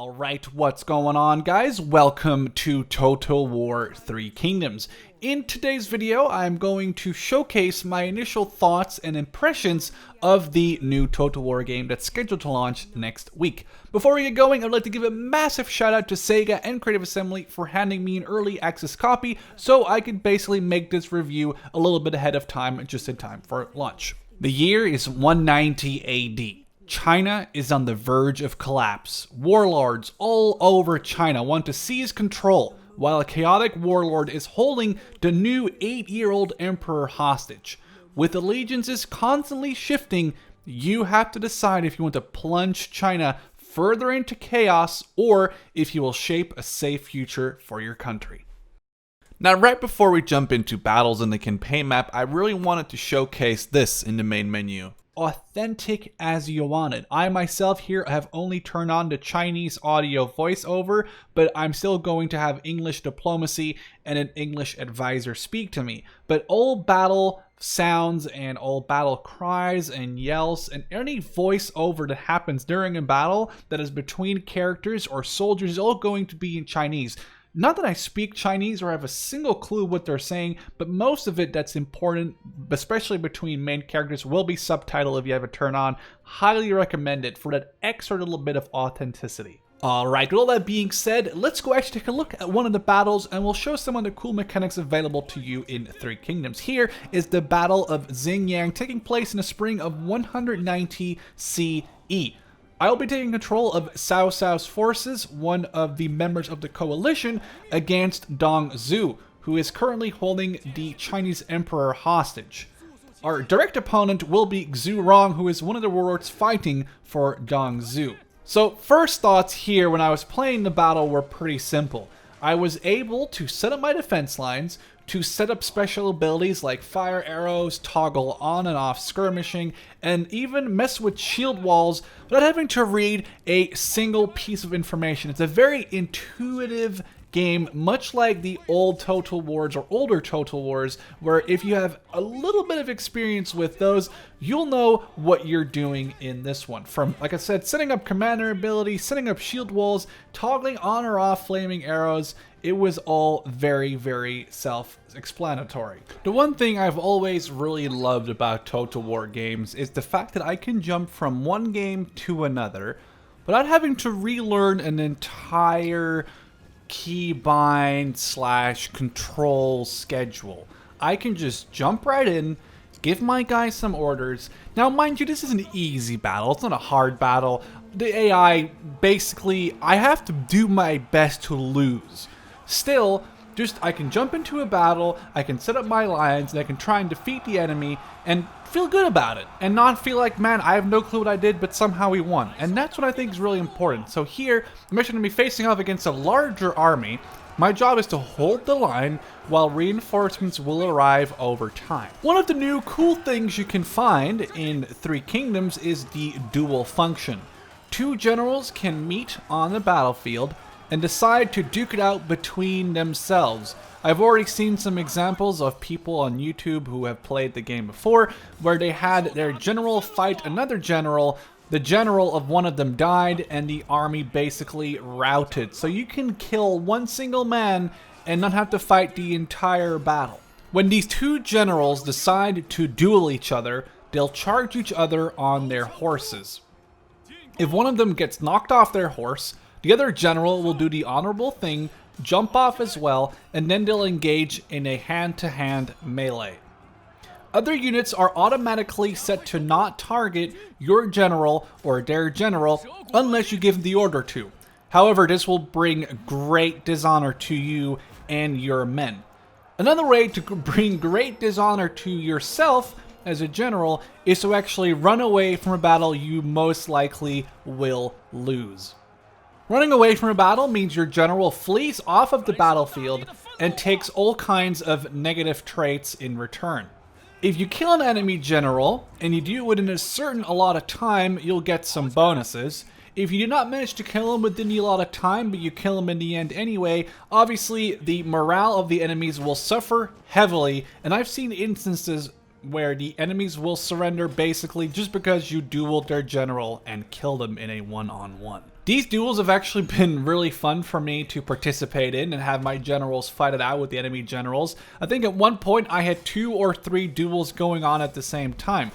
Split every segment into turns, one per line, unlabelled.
Alright, what's going on, guys? Welcome to Total War 3 Kingdoms. In today's video, I'm going to showcase my initial thoughts and impressions of the new Total War game that's scheduled to launch next week. Before we get going, I'd like to give a massive shout out to Sega and Creative Assembly for handing me an early access copy so I could basically make this review a little bit ahead of time, just in time for launch. The year is 190 AD. China is on the verge of collapse. Warlords all over China want to seize control, while a chaotic warlord is holding the new 8-year-old emperor hostage. With allegiances constantly shifting, you have to decide if you want to plunge China further into chaos or if you will shape a safe future for your country. Now, right before we jump into battles in the campaign map, I really wanted to showcase this in the main menu. Authentic as you wanted. I myself here have only turned on the Chinese audio voiceover, but I'm still going to have English diplomacy and an English advisor speak to me. But all battle sounds and all battle cries and yells and any voiceover that happens during a battle that is between characters or soldiers is all going to be in Chinese. Not that I speak Chinese or have a single clue what they're saying, but most of it that's important, especially between main characters, will be subtitled if you have it turned on. Highly recommend it for that extra little bit of authenticity. Alright, with all that being said, let's go actually take a look at one of the battles and we'll show some of the cool mechanics available to you in Three Kingdoms. Here is the Battle of Xinjiang taking place in the spring of 190 CE. I will be taking control of Cao Cao's forces, one of the members of the coalition, against Dong Zhu, who is currently holding the Chinese emperor hostage. Our direct opponent will be Xu Rong, who is one of the warlords fighting for Dong Zhu. So first thoughts here when I was playing the battle were pretty simple. I was able to set up my defense lines, to set up special abilities like fire arrows, toggle on and off skirmishing, and even mess with shield walls without having to read a single piece of information. It's a very intuitive game, much like the old Total Wars or older Total Wars, where if you have a little bit of experience with those, you'll know what you're doing in this one. From, like I said, setting up commander ability, setting up shield walls, toggling on or off flaming arrows, it was all very, very self-explanatory. The one thing I've always really loved about Total War games is the fact that I can jump from one game to another without having to relearn an entire keybind / control schedule. I can just jump right in, give my guys some orders. Now, mind you, this is an easy battle. It's not a hard battle. The AI, basically, I have to do my best to lose. Still, just I can jump into a battle, I can set up my lines, and I can try and defeat the enemy and feel good about it. And not feel like, man, I have no clue what I did, but somehow we won. And that's what I think is really important. So here, I'm actually going to be facing off against a larger army. My job is to hold the line while reinforcements will arrive over time. One of the new cool things you can find in Three Kingdoms is the duel function. Two generals can meet on the battlefield and decide to duke it out between themselves. I've already seen some examples of people on YouTube who have played the game before, where they had their general fight another general, the general of one of them died, and the army basically routed. So you can kill one single man and not have to fight the entire battle. When these two generals decide to duel each other, they'll charge each other on their horses. If one of them gets knocked off their horse, the other general will do the honorable thing, jump off as well, and then they'll engage in a hand-to-hand melee. Other units are automatically set to not target your general or their general unless you give the order to. However, this will bring great dishonor to you and your men. Another way to bring great dishonor to yourself as a general is to actually run away from a battle you most likely will lose. Running away from a battle means your general flees off of the battlefield and takes all kinds of negative traits in return. If you kill an enemy general, and you do it within a certain allotted time, you'll get some bonuses. If you do not manage to kill him within the allotted time, but you kill him in the end anyway, obviously the morale of the enemies will suffer heavily, and I've seen instances where the enemies will surrender basically just because you dueled their general and killed them in a one-on-one. These duels have actually been really fun for me to participate in and have my generals fight it out with the enemy generals. I think at one point I had 2 or 3 duels going on at the same time.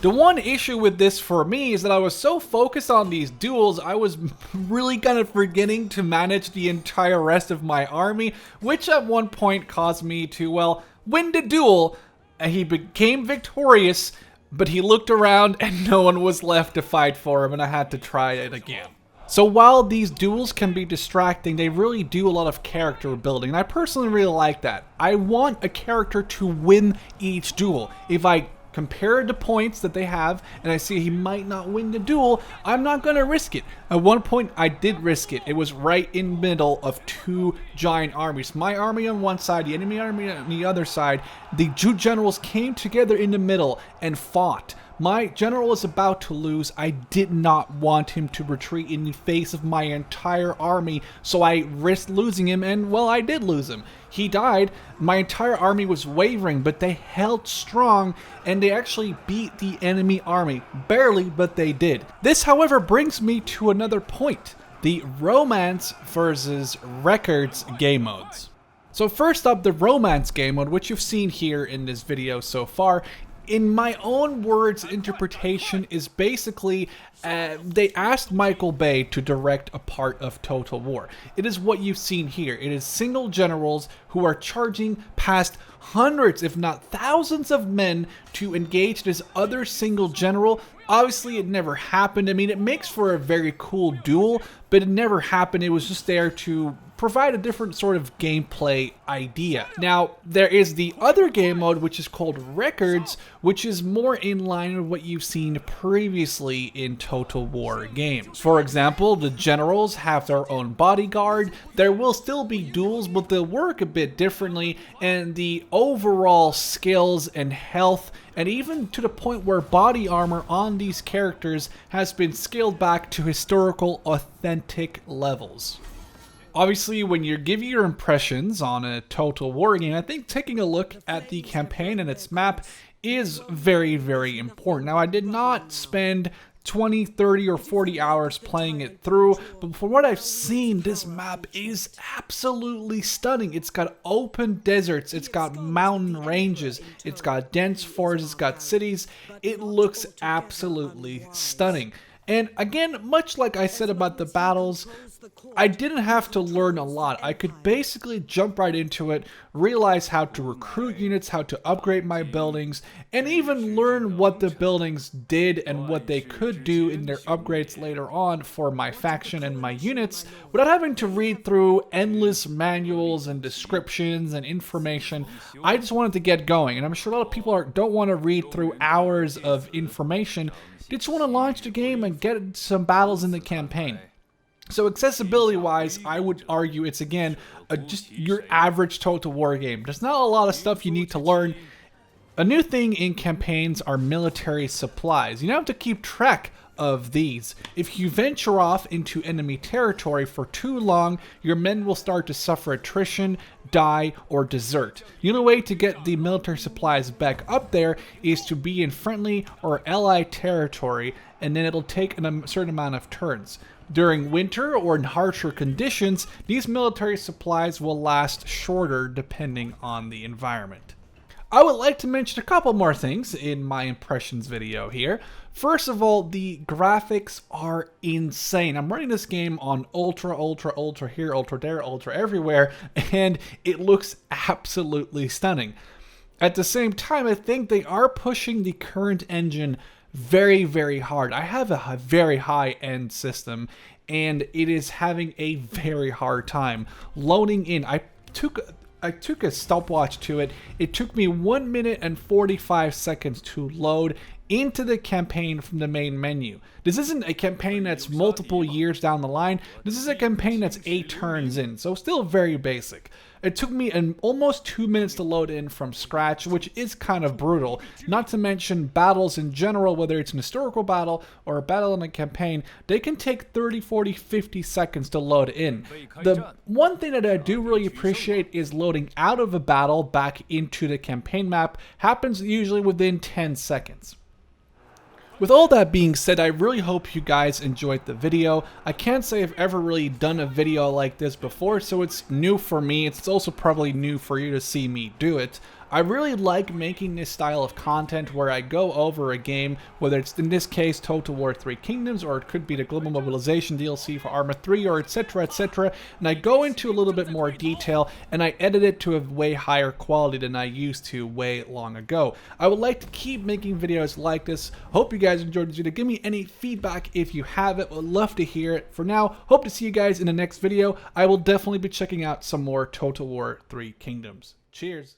The one issue with this for me is that I was so focused on these duels, I was really kind of forgetting to manage the entire rest of my army, which at one point caused me to, well, win the duel. He became victorious, but he looked around and no one was left to fight for him, and I had to try it again. So while these duels can be distracting, they really do a lot of character building, and I personally really like that. I want a character to win each duel. If I compare the points that they have and I see he might not win the duel, I'm not going to risk it. At one point I did risk it. It was right in the middle of 2 giant armies. My army on one side, the enemy army on the other side. The 2 generals came together in the middle and fought. My general was about to lose. I did not want him to retreat in the face of my entire army, so I risked losing him, and well, I did lose him. He died. My entire army was wavering, but they held strong, and they actually beat the enemy army. Barely, but they did. This, however, brings me to another point: the romance versus records game modes. So first up, the romance game mode, which you've seen here in this video so far, in my own words, interpretation is basically they asked Michael Bay to direct a part of Total War. It is what you've seen here. It is single generals who are charging past hundreds, if not thousands of men to engage this other single general. Obviously, it never happened. I mean, it makes for a very cool duel, but it never happened. It was just there to provide a different sort of gameplay idea. Now, there is the other game mode, which is called Records, which is more in line with what you've seen previously in Total War games. For example, the generals have their own bodyguard. There will still be duels, but they'll work a bit differently, and the overall skills and health, and even to the point where body armor on these characters has been scaled back to historical, authentic levels. Obviously, when you're giving your impressions on a Total War game, I think taking a look at the campaign and its map is very, very important. Now, I did not spend 20, 30, or 40 hours playing it through, but from what I've seen, this map is absolutely stunning. It's got open deserts, it's got mountain ranges, it's got dense forests, it's got cities. It looks absolutely stunning. And again, much like I said about the battles, I didn't have to learn a lot. I could basically jump right into it, realize how to recruit units, how to upgrade my buildings, and even learn what the buildings did and what they could do in their upgrades later on for my faction and my units, without having to read through endless manuals and descriptions and information. I just wanted to get going, and I'm sure a lot of people don't want to read through hours of information. They just want to launch the game and get some battles in the campaign. So accessibility-wise, I would argue it's, again, just your average Total War game. There's not a lot of stuff you need to learn. A new thing in campaigns are military supplies. You don't have to keep track of these. If you venture off into enemy territory for too long, your men will start to suffer attrition, die, or desert. The only way to get the military supplies back up there is to be in friendly or allied territory, and then it'll take a certain amount of turns. During winter or in harsher conditions, these military supplies will last shorter depending on the environment. I would like to mention a couple more things in my impressions video here. First of all, the graphics are insane. I'm running this game on ultra here, ultra there, ultra everywhere, and it looks absolutely stunning. At the same time, I think they are pushing the current engine very, very hard. I have a very high-end system, and it is having a very hard time loading in. I took a stopwatch to it. It took me 1 minute and 45 seconds to load into the campaign from the main menu. This isn't a campaign that's multiple years down the line. This is a campaign that's 8 turns in, so still very basic. It took me almost 2 minutes to load in from scratch, which is kind of brutal. Not to mention battles in general, whether it's an historical battle or a battle in a campaign, they can take 30, 40, 50 seconds to load in. The one thing that I do really appreciate is loading out of a battle back into the campaign map happens usually within 10 seconds. With all that being said, I really hope you guys enjoyed the video. I can't say I've ever really done a video like this before, so it's new for me. It's also probably new for you to see me do it. I really like making this style of content where I go over a game, whether it's in this case Total War 3 Kingdoms, or it could be the Global Mobilization DLC for Arma 3, or etc, and I go into a little bit more detail and I edit it to a way higher quality than I used to way long ago. I would like to keep making videos like this. Hope you guys enjoyed this video. Give me any feedback if you have it. Would love to hear it. For now, hope to see you guys in the next video. I will definitely be checking out some more Total War 3 Kingdoms. Cheers!